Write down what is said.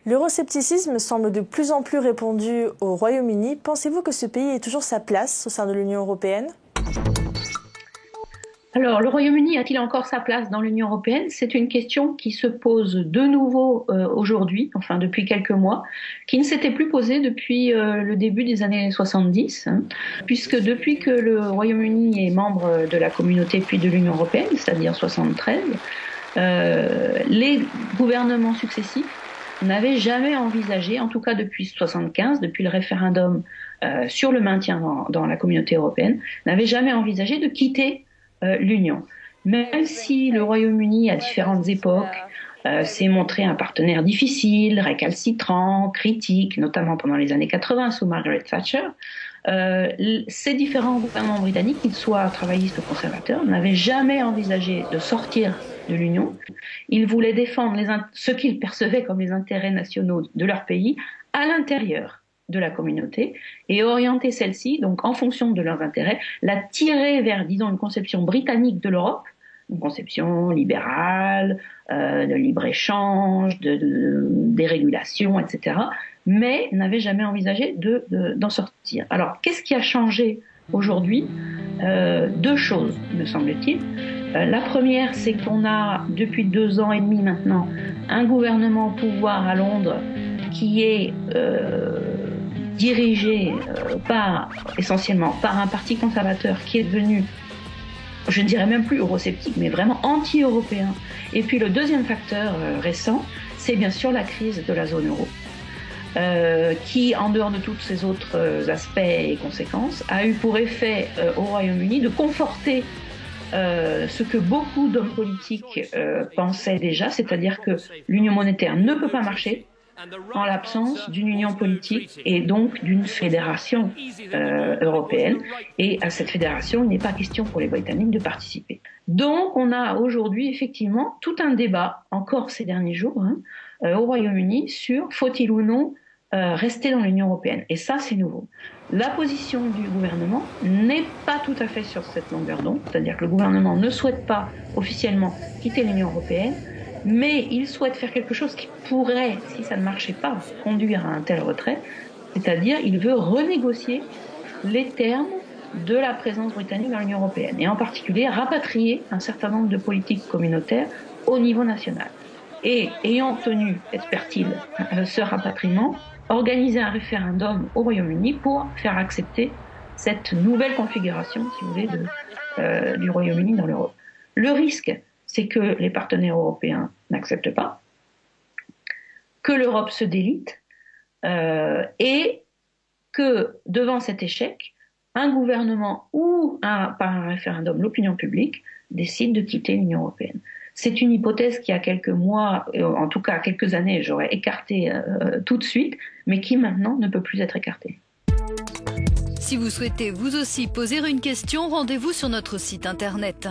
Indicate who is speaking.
Speaker 1: L'euroscepticisme semble de plus en plus répandu au Royaume-Uni. Pensez-vous que ce pays ait toujours sa place au sein de l'Union européenne ?
Speaker 2: Alors, le Royaume-Uni a-t-il encore sa place dans l'Union européenne? C'est une question qui se pose de nouveau aujourd'hui, enfin depuis quelques mois, qui ne s'était plus posée depuis le début des années 70, puisque depuis que le Royaume-Uni est membre de la communauté puis de l'Union européenne, c'est-à-dire 73, les gouvernements successifs n'avaient jamais envisagé, en tout cas depuis 75, depuis le référendum sur le maintien dans la communauté européenne, n'avaient jamais envisagé de quitter l'Union. Même si le Royaume-Uni, à différentes époques, s'est montré un partenaire difficile, récalcitrant, critique, notamment pendant les années 80 sous Margaret Thatcher, ces différents gouvernements britanniques, qu'ils soient travaillistes ou conservateurs, n'avaient jamais envisagé de sortir de l'Union. Ils voulaient défendre ce qu'ils percevaient comme les intérêts nationaux de leur pays à l'intérieur de la communauté et orienter celle-ci, donc en fonction de leurs intérêts, la tirer vers, disons, une conception britannique de l'Europe, une conception libérale, de libre-échange, de dérégulation, etc., mais n'avait jamais envisagé d'en sortir. Alors, qu'est-ce qui a changé aujourd'hui? Deux choses, me semble-t-il. La première, c'est qu'on a, depuis 2 ans et demi maintenant, un gouvernement au pouvoir à Londres qui est dirigé essentiellement par un parti conservateur qui est devenu, je ne dirais même plus eurosceptique, mais vraiment anti-européen. Et puis le deuxième facteur récent, c'est bien sûr la crise de la zone euro, qui, en dehors de tous ces autres aspects et conséquences, a eu pour effet au Royaume-Uni de conforter ce que beaucoup d'hommes politiques pensaient déjà, c'est-à-dire que l'union monétaire ne peut pas marcher en l'absence d'une union politique et donc d'une fédération européenne. Et à cette fédération, il n'est pas question pour les Britanniques de participer. Donc on a aujourd'hui effectivement tout un débat, encore ces derniers jours, au Royaume-Uni, sur faut-il ou non rester dans l'Union européenne. Et ça, c'est nouveau. La position du gouvernement n'est pas tout à fait sur cette longueur d'onde, c'est-à-dire que le gouvernement ne souhaite pas officiellement quitter l'Union européenne, mais il souhaite faire quelque chose qui pourrait, si ça ne marchait pas, conduire à un tel retrait, c'est-à-dire il veut renégocier les termes de la présence britannique dans l'Union européenne, et en particulier rapatrier un certain nombre de politiques communautaires au niveau national. Et ayant obtenu, espère-t-il, ce rapatriement, organiser un référendum au Royaume-Uni pour faire accepter cette nouvelle configuration, si vous voulez, du Royaume-Uni dans l'Europe. Le risque, c'est que les partenaires européens n'acceptent pas, que l'Europe se délite, et que, devant cet échec, un gouvernement ou, par un référendum, l'opinion publique décide de quitter l'Union européenne. C'est une hypothèse qui, il y a quelques mois, en tout cas quelques années, j'aurais écartée tout de suite, mais qui maintenant ne peut plus être écartée.
Speaker 3: Si vous souhaitez vous aussi poser une question, rendez-vous sur notre site internet.